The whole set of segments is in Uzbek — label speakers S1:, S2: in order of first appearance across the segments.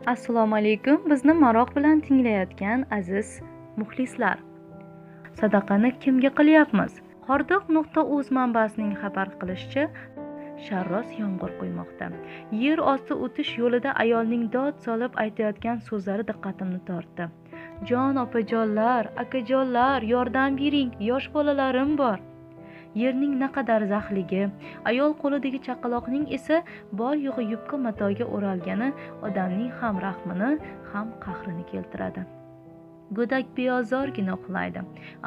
S1: Assalomu alaykum. Bizni maroq bilan tinglayotgan aziz muxlislar. Sadaqani kimga qilyapmiz? Hordiq.uz manbasining xabar qilishicha, sharros yomg'ir quymoqda. Yer osti o'tish yo'lida ayolning dod solib aytayotgan so'zlari diqqatimni tortdi. Jon opajonlar, akajonlar, yordam bering, yosh bolalarim bor. Yerning naqadar zaxligi, ayol qo'lidagi chaqaloqning esa bor yo'g'i yubka matoga o'ralgani odamning ham rahmini, ham qahrini keltiradi. Go'dak beozorgina uxlaydi,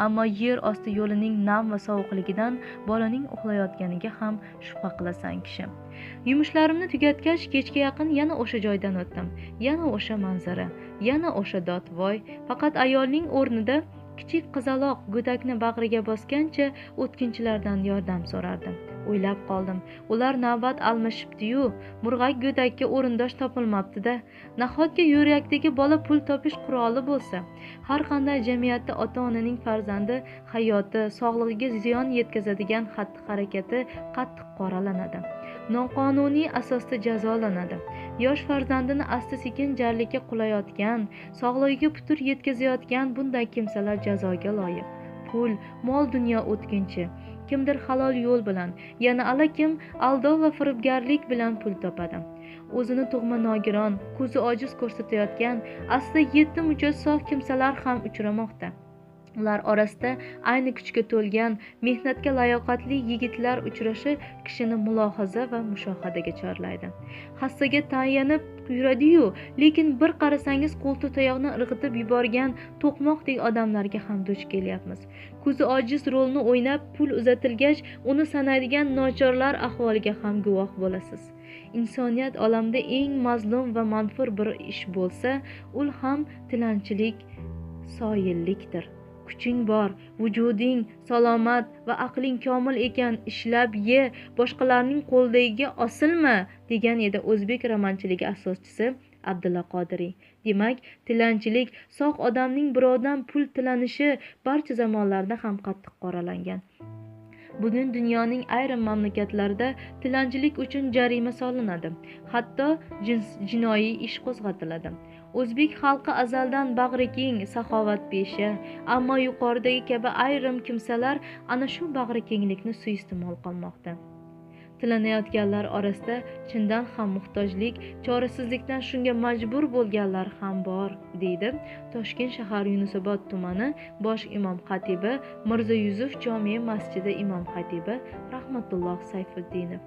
S1: ammo yer osti yo'lining nam va sovuqligidan bolaning uxlayotganiga ham shubha qilasan kishi. Yumushlarimni tugatgach, kechga yaqin yana o'sha joydan o'tdim. Yana o'sha manzara, yana o'sha dodvoy, faqat ayolning o'rnida kichik qizaloq go'dakni bag'riga bosgancha o'tkinchilardan yordam so'rardi. O'ylab qoldim, ular navbat almashibdi-yu, murg'ak go'dakka o'rindosh topilmabdi-da. Nahotki yo'rakdagi bola pul topish quroli bo'lsa, har qanday jamiyatda ota-onaning farzandi hayoti, sog'lig'iga ziyon yetkazadigan xatti-harakati qattiq qoralanadi. Noqonuniy asosda jazolanadi. Yosh farzandini asta-sekin jarlikka qulayotgan, sog'lig'iga putur yetkazayotgan bunday kimsalar jazoga loyiq. Pul, mol dunyo o'tkinchi. Kimdir halol yo'l bilan, yana allakim aldov va firibgarlik bilan pul topadi. O'zini tug'ma nogiron, ko'zi ojiz ko'rsatayotgan, aslida yetim ucha sog' kimsalar ham uchramoqda. Ular orasida ayni kuchga to'lgan, mehnatga layoqatli yigitlar uchrashi kishini mulohaza va mushohadaga chorlaydi. Hassaga tayanib yuradi-yu, lekin bir qarasangiz qo'lti tayoqni irg'itib yuborgan to'qmoqdek odamlarga ham duch kelyapmiz. Ko'zi ojiz rolni o'ynab pul uzatilgach, uni sanaydigan nochorlar ahvoliga ham guvoh bo'lasiz. Insoniyat olamida eng mazlum va manfur bir ish bo'lsa, u ham tilanchilik, soyillikdir. Kuching bor, vujuding salomat va aqling komil ekan, ishlab ye, boshqalarning qo'lidagiga osilma, degan edi o'zbek romanchiligi asoschisi Abdulla Qodiriy. Demak, tilanchilik, sog' odamning birovdan pul tilanishi barcha zamonlarda ham qattiq qoralangan. Bugun dunyoning ayrim mamlakatlarida tilanchilik uchun jarima solinadi. Hatto jinoiy ish qo'zg'atiladi. O'zbek xalqi azaldan bag'ri keng, saxovatpesha, ammo yuqoridagi kabi ayrim kimsalar ana shu bag'ri kenglikni suiiste'mol qilmoqda. Tilanayotganlar orasida chindan ham muhtojlik, chorasizlikdan shunga majbur bo'lganlar ham bor, deydi Toshkent shahar Yunusobod tumani bosh imom xatibi Mirzo Yusuf jome masjidi imom xatibi Rahmatulloh Sayfuddinov.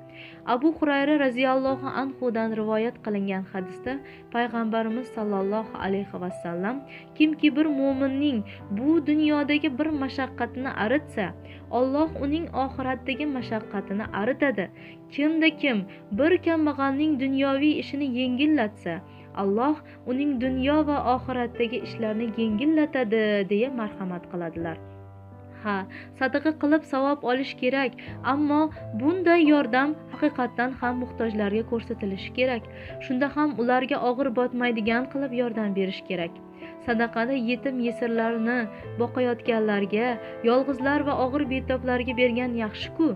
S1: Abu Hurayra radhiyallohu anhudan rivoyat qilingan hadisda payg'ambarimiz sallallohu alayhi vasallam, kimki bir mo'minning bu dunyodagi bir mashaqqatini aritsa, Alloh uning oxiratdagi mashaqqatini aritadi. Kimda kim bir kambag'alning dunyoviy ishini yengillatsa, Alloh uning dunyo va oxiratdagi ishlarini yengillatadi, deya marhamat qiladilar. Ha, sadaqa qilib savob olish kerak, ammo bunday yordam haqiqatdan ham muhtojlarga ko'rsatilishi kerak. Shunda ham ularga og'ir botmaydigan qilib yordam berish kerak. Sadaqada yetim yesirlarni boqayotganlarga, yolg'izlar va og'ir betoblarga bergan yaxshi-ku.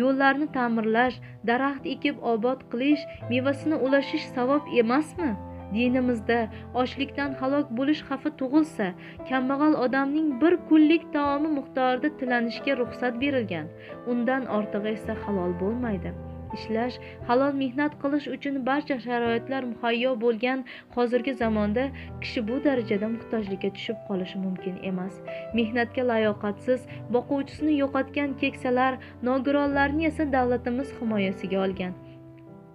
S1: Yo'llarni ta'mirlash, daraxt ekib obod qilish, mevasini ulashish savob emasmi? Dinimizda ochlikdan halok bo'lish xavfi tug'ilsa, kambag'al odamning bir kunlik taomi miqdorida tilanishga ruxsat berilgan. Undan ortig'i esa halol bo'lmaydi. Ishlash, halol mehnat qilish uchun barcha sharoitlar muhayyo bo'lgan hozirgi zamonda kishi bu darajada muhtojlikka tushib qolishi mumkin emas. Mehnatga layoqatsiz, boquvchisini yo'qotgan keksalar, nogironlarni esa davlatimiz himoyasiga olgan.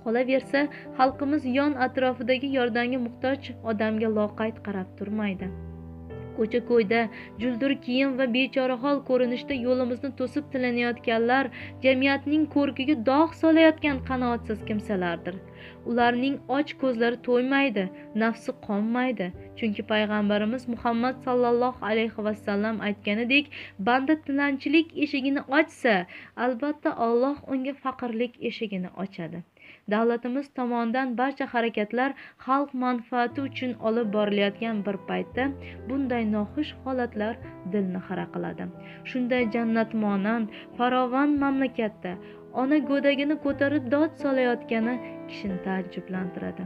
S1: Qolaversa, xalqimiz yon atrofidagi yordamga muhtoj odamga loqayd qarab turmaydi. Ko'cha-ko'yda juldur kiyim va bechorahol ko'rinishda yo'limizni to'sib tilanayotganlar jamiyatning ko'rkiga dog' solayotgan qanoatsiz kimsalardir. Ularning och ko'zlari to'ymaydi, nafsi qonmaydi. Chunki payg'ambarimiz Muhammad sallallohu alayhi vasallam aytganidek, banda tilanchilik eshigini ochsa, albatta Alloh unga faqirlik eshigini ochadi. Davlatimiz tomonidan barcha harakatlar xalq manfaati uchun olib borilayotgan bir paytda bunday noxush holatlar dilni xira qiladi. Shunday jannatmonand, farovon mamlakatda ona go'dagini ko'tarib dod solayotgani kishini taajjublantiradi.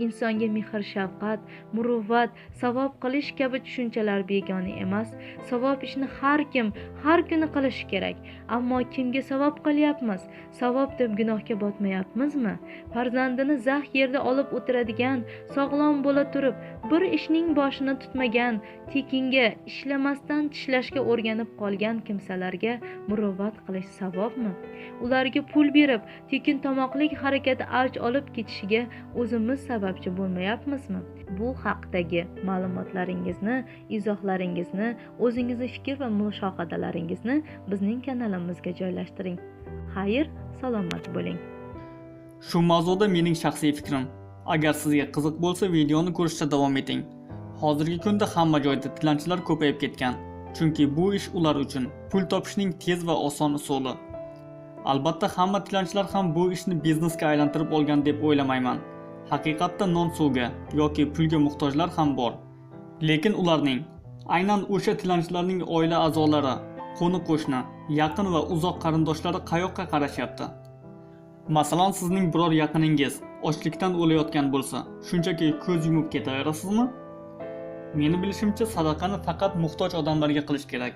S1: insonga mehr shafqat, muruvvat, savob qilish kabi tushunchalar begona emas. Savob ishni har kim har kuni qilishi kerak. Ammo kimga savob qilyapmiz? Savob deb gunohga botmayapmizmi? Farzandini zax yerda olib o'tiradigan, sog'lom bo'la turib, bir ishning boshini tutmagan, tekinga ishlamasdan tishlashga o'rganib qolgan kimsalarga muruvvat qilish savobmi? Ularga pul berib, tekin tomoqlik harakati avj olib ketishiga o'zimiz sababchi bo'lmayapmizmi? Bu haqdagi ma'lumotlaringizni, izohlaringizni, o'zingizning fikr va mushohadalaringizni bizning kanalimizga joylashtiring. Xayr, salomat bo'ling.
S2: Shu mavzuda mening shaxsiy fikrim. Agar sizga qiziq bo'lsa, videoni ko'rishda davom eting. Hozirgi kunda hamma joyda tilanchilar ko'payib ketgan, chunki bu ish ular uchun pul topishning tez va oson usuli. Albatta, hamma tilanchilar ham bu ishni biznesga aylantirib olgan deb o'ylamayman. Haqiqatda non-suvga yoki pulga muhtojlar ham bor. Lekin ularning, aynan o'sha tilanchilarning oila a'zolari, qo'ni-qo'shni, yaqin va uzoq qarindoshlari qayoqqa qarashyapti? Masalan, sizning biror yaqiningiz ochlikdan o'layotgan bo'lsa, shunchaki ko'z yumib ketaverasizmi? Meni bilishimcha, sadaqani faqat muhtoj odamlarga qilish kerak.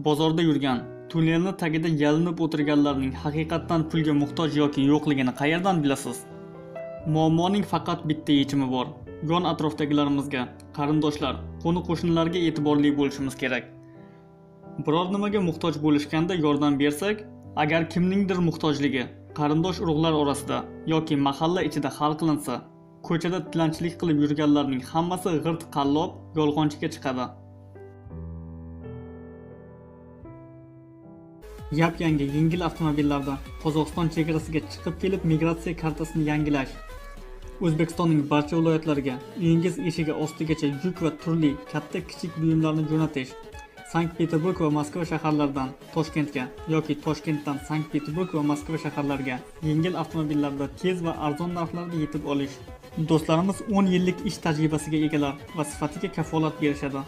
S2: Bozorda yurgan, tunnelni tagida yalinib o'tirganlarning haqiqatdan pulga muhtoj yoki yo'qligini qayerdan bilasiz? Muammoning faqat bitta yechimi bor. Yon atrofdagilarimizga, qarindoshlar, qo'ni-qo'shnilarga e'tiborli bo'lishimiz kerak. Biror nimaga muhtoj bo'lishganda yordam bersak, agar kimningdir muhtojligi qarindosh urug'lar orasida yoki mahalla ichida hal qilinsa, ko'chada tilanchilik qilib yurganlarning hammasi g'irt qallob, yolg'onchiga chiqadi. Yap-yangi yengil avtomobillarda Qozog'iston chegarasiga chiqib kelib migratsiya kartasini yangilash. O'zbekistonning barcha viloyatlariga uyingiz eshigi ostigacha yuk va turli katta-kichik buyumlarni jo'natish. Sankt-Peterburg va Moskva shaharlaridan Toshkentga yoki Toshkentdan Sankt-Peterburg va Moskva shaharlariga yengil avtomobillarda tez va arzon narxlarda yetib olish. Do'stlarimiz 10 yillik ish tajribasiga egalar va sifatiga kafolat berishadi.